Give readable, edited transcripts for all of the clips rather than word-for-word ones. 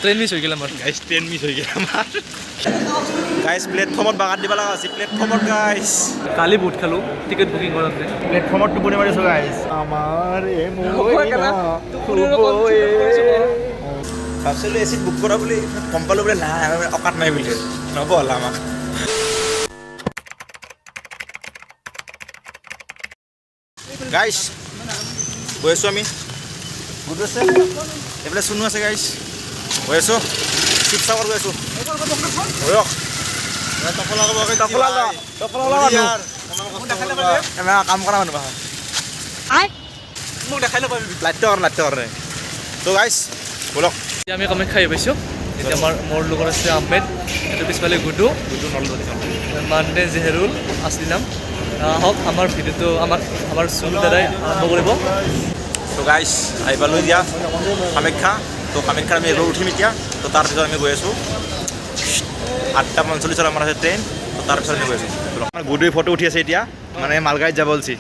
Train miss হৈ গ'ল আমাৰ গাইছ ট্ৰেইন মিছ হৈ গ'ল আমাৰ গাইছ প্লেটফৰ্মত বাগাত দিব লগা আছিল প্লেটফৰ্মত গাইছ কালি বহুত খালোঁ টিকেট বুকিং কৰোঁতে প্লেটফৰ্মত টোপনি মাৰিছোঁ গাইছ আমাৰ ভাবছিলোঁ এচিত বুক কৰা বুলি গম পালোঁ বোলে নাই অকাত নাই বুলি নহ'ব হ'ল আমাক গাইছ গৈ আছোঁ আমি গুড আছে এইফালে চুনু আছে গাইছ গৈ আছোঁ শিৱসাগৰ গৈ আছোঁ কাম কৰা মানুহ মোক দেখাই ল'ব লাইটটো কাৰণে তো গাইছ বলক এতিয়া আমি কামাখ্যা আহি পাইছোঁ এতিয়া মোৰ লগত আছে আহমেদ সেইটো পিছফালে গুডু নলবাৰী মানডে জেহেৰুল আছলি নাম আহক আমাৰ ভিডিঅ'টো আমাৰ চুনু দাদাই আৰম্ভ কৰিব তো গাইছ আহি পালোঁ এতিয়া কামাখ্যা তো কামাখ্যাত আমি এবাৰ উঠিম এতিয়া তো তাৰপিছত আমি গৈ আছোঁ 8:45 আমাৰ আছে ট্ৰেইন তো তাৰপিছত আমি গৈ আছোঁ আমাৰ গুডুৱে ফটো উঠি আছে এতিয়া মানে মালগাড়ীত যাব বলছি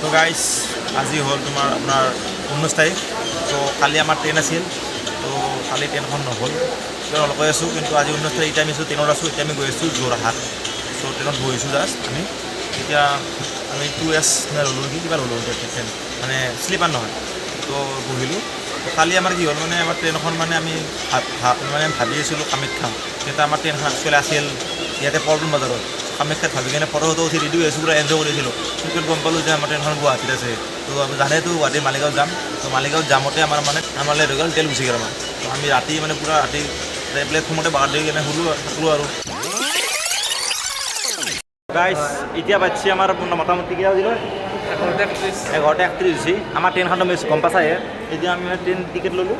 তো গাইছ আজি হ'ল তোমাৰ আপোনাৰ 19 তাৰিখ তো কালি আমাৰ ট্ৰেইন আছিল তো কালি ট্ৰেইনখন নহ'ল অলপ গৈ আছোঁ কিন্তু আজি 19 তাৰিখ এতিয়া আমি ট্ৰেইনত আছোঁ এতিয়া আমি গৈ আছোঁ যোৰহাট চ' ট্ৰেইনত বহিছোঁ জাষ্ট আমি এতিয়া আমি 2S ল'লোঁ নেকি কিবা ল'লোঁ ট্ৰেইন মানে শ্লিপাৰ নহয় তো বহিলোঁ কালি আমাৰ কি হ'ল মানে আমাৰ ট্ৰেইনখন মানে আমি ভাবি আছিলোঁ কামাখ্যা কিন্তু আমাৰ ট্ৰেইনখন একচুৱেলি আছিল ইয়াতে পল্টন বজাৰত কামাখ্যাত ভাবি কিনে ফটো উঠি ৰেডি হৈ আছোঁ পুৰা এনজয় কৰিছিলোঁ কিন্তু গম পালোঁ যে আমাৰ ট্ৰেইনখন গুৱাহাটীত আছে তো আমি জানেতো গুৱাহাটী মালিগাঁও যাম তো মালিগাঁৱত যামতে আমাৰ লেট হৈ গ'ল তেল গুচি গ'ল আমাৰ তো আমি ৰাতি মানে পুৰা ৰাতি প্লেটফৰ্মতে বাগাত দি কিনে থাকলোঁ আৰু গাইছ এতিয়া পাইছে আমাৰ মোটামুটি কিয় হৈছিল 11:31 হৈছে আমাৰ ট্ৰেইনখনটো মিছ গম পাইছাহে এতিয়া আমি মানে ট্ৰেইন টিকেট ল'লোঁ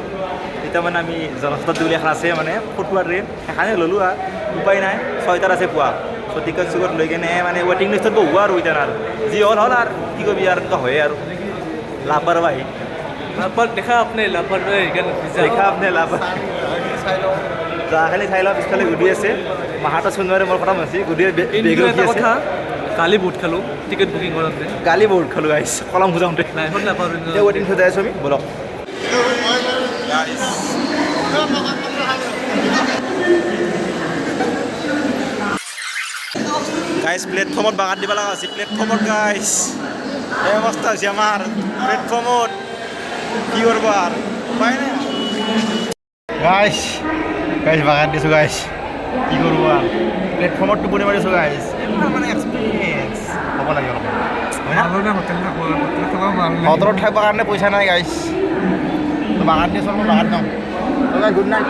তেতিয়া মানে আমি জনশতাব্দী বুলি এখন আছে মানে ফটুৱা ট্ৰেইন সেইখনে ল'লোঁ আৰু উপায় নাই 6টাত আছে পুৱা চ' টিকেট চিকেট লৈ কিনে মানে ৱেটিং লিষ্টত বহোঁ আৰু এতিয়া আৰু যি হ'ল আৰু কি কৰিবি আৰু এনেকুৱা হয়ে আৰু লাপৰৱাহী দেখা আপুনি খালি চাই লওঁ পিছফালে গুডি আছে মাহাতো চুনুৱাৰে মোৰ কথা মাছি গুডিয়ে বেগ ৰখি আছে কালি বহুত খালোঁ টিকেট বুকিং কৰোঁতে কালি বহুত খালোঁ গাইছ কলম খোজাওঁতে লাইফত নাপাওঁ এতিয়া ৱেটিং খোজাই আছোঁ আমি বলক গাইছ প্লেটফৰ্মত বাগাত দিব লগা আছিল প্লেটফৰ্মত গাইছ এই অৱস্থা হৈছে আমাৰ প্লেটফৰ্মত কি কৰিব আৰু উপায় নাই গাইছ বাগাত দিছোঁ গাইছ কি কৰিব আৰু প্লেটফৰ্মত টোপনি মাৰিছোঁ গাইছ এইবিলাক মানে এক্সপিৰিয়েঞ্চ হ'ব লাগে অলপ হোটেলত থাকিবৰ কাৰণে পইচা নাই গাইছ বাগাত দিছোঁ মই বাগাত যাওঁ গুড নাইট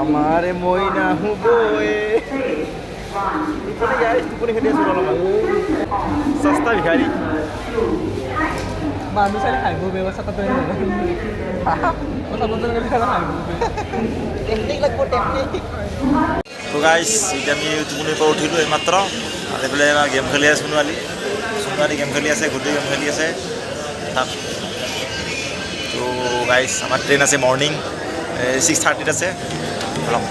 আমাৰে মইনা হুবয়ে টোপনি খেলি আছোঁ অলপমান সস্তা ভিখাৰী মানুহ চাই খাইব ব্যৱস্থা কথা তো গাইছ এতিয়া আমি টোপনিৰ পৰা উঠিলোঁ এইমাত্ৰ আৰু এইফালে আমাৰ গেম খেলি আছে সোণোৱালী গেম খেলি আছে গুডি গেম খেলি আছে তাত তো গাইছ আমাৰ ট্ৰেইন আছে মৰ্ণিং 6:30 আছে অলপ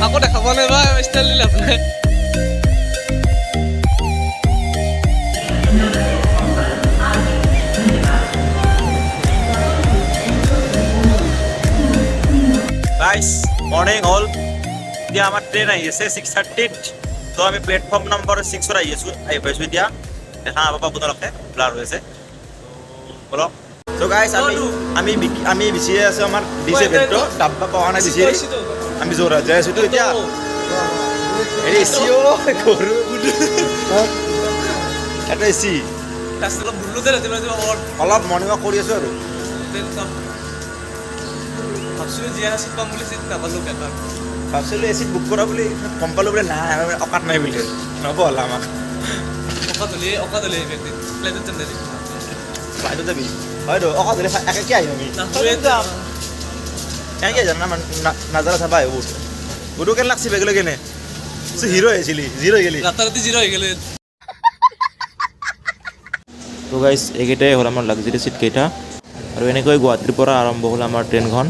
আকৌ দেখাব নাই বা ষ্টাইল দিলে আপুনি গাইছ মৰ্ণিং হ'ল এতিয়া আমাৰ ট্ৰেইন আহি আছে 6:30 তো আমি প্লেটফৰ্ম নম্বৰ 6ত আহি পাইছোঁ এতিয়া দেখা নাপাব আপোনালোকে ব্লাৰ হৈ আছে বলক তো গাইছ আমি বিচাৰি আছোঁ আমাৰ ডিছে ভেট্ৰ ডাব্বা পোৱা নাই বিচাৰি আমি যোৰহাট যাই আছোঁতো এতিয়া এটা এচি অলপ মৰ্ণিং ৱাক কৰি আছোঁ আৰু ভাবছিলোঁ এচিত বুক কৰা বুলি গম পালোঁ বোলে নাই অকাত নাই বুলি নহ'ব হ'ল আমাক ফ্লাইটত যাবি হয়তো অকাত হ'লে একে আহিম আমি এনেকৈ জানা নাজানা চাবা আহিব গুডু কেনে লাগছি বেগ লৈ কেনে হিৰো আহিছিলি জিৰ' হৈ গেলি ৰাতাৰাতি জিৰ' হৈ গ'লে তো গাইছ এইকেইটাই হ'ল আমাৰ লাগজাৰী চিট কেইটা আৰু এনেকৈ গুৱাহাটীৰ পৰা আৰম্ভ হ'ল আমাৰ ট্ৰেইনখন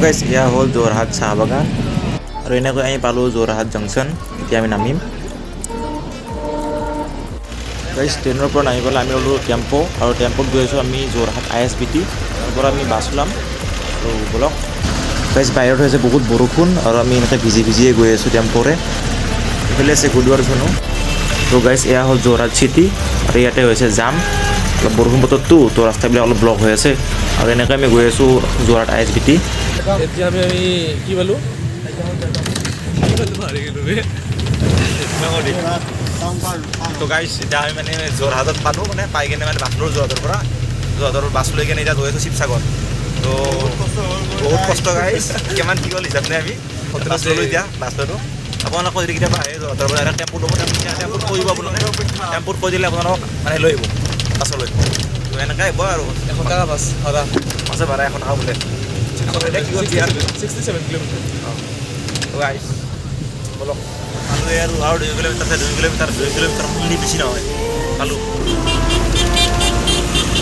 গাইজ এয়া হ'ল যোৰহাট চাহ বাগান আৰু এনেকৈ আমি পালোঁ যোৰহাট জংচন। এতিয়া আমি নামিম। গাইজ ট্ৰেইনৰ পৰা নামি পেলাই আমি ল'লোঁ টেম্পো আৰু টেম্পোত গৈ আছোঁ আমি যোৰহাট ISBT। তাৰ পৰা আমি বাছ ল'ম আৰু ব'লক। গাইজ বাহিৰত হৈছে বহুত বৰষুণ আৰু আমি এনেকৈ ভিজিয়ে গৈ আছোঁ টেম্পোৰে। এইফালে আছে গুৰুদ্বাৰ চনো। তো গাইজ এয়া হ'ল যোৰহাট চিটি আৰু ইয়াতে হৈছে জাম। অলপ বৰষুণ বতৰটো তো ৰাস্তাবিলাক অলপ ব্লক হৈ আছে আৰু এনেকৈ আমি গৈ আছোঁ যোৰহাট ISBT। এতিয়া আমি কি পালোঁ তো গাইজ এতিয়া আমি মানে যোৰহাটত পালোঁ মানে পাই কেনে মানে বাছলোঁ যোৰহাটৰ বাছ লৈ কেনে এতিয়া গৈ আছোঁ শিৱসাগৰ। তো বহুত কষ্ট গাইজ কিমান কি হ'ল হিচাপ নাই আমি বাছ ল'লোঁ এতিয়া বাছ ল'লোঁ। আপোনালোকক যদি কেতিয়াবা আহে যোৰহাটৰ পৰা এটা টেম্পু ল'ব টেম্পুত কৈ দিব আপোনালোকে টেম্পুত কৈ দিলে আপোনালোকক মানে লৈ আহিব বাছলৈ। তো এনেকৈ আহিব আৰু 100 টাকা বাছ ভাড়া বাছে ভাড়া 100 টকা বোলে। 67 কিলোমিটাৰ। তো গাইজ বলক আৰু 2 কিলোমিটাৰ আছে 2 কিলোমিটাৰ শুনি বেছি নহয় পালোঁ।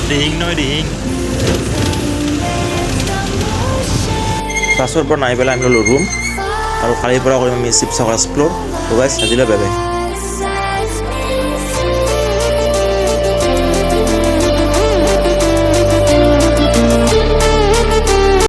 দিহিং নহয় দিহিং। বাছৰ পৰা নামি পেলাই আমি ল'লোঁ ৰুম আৰু কালিৰ পৰা কৰিম আমি শিৱসাগৰ এক্সপ্ল'ৰ। তো গাইজ আজিলৈ বাই বাই।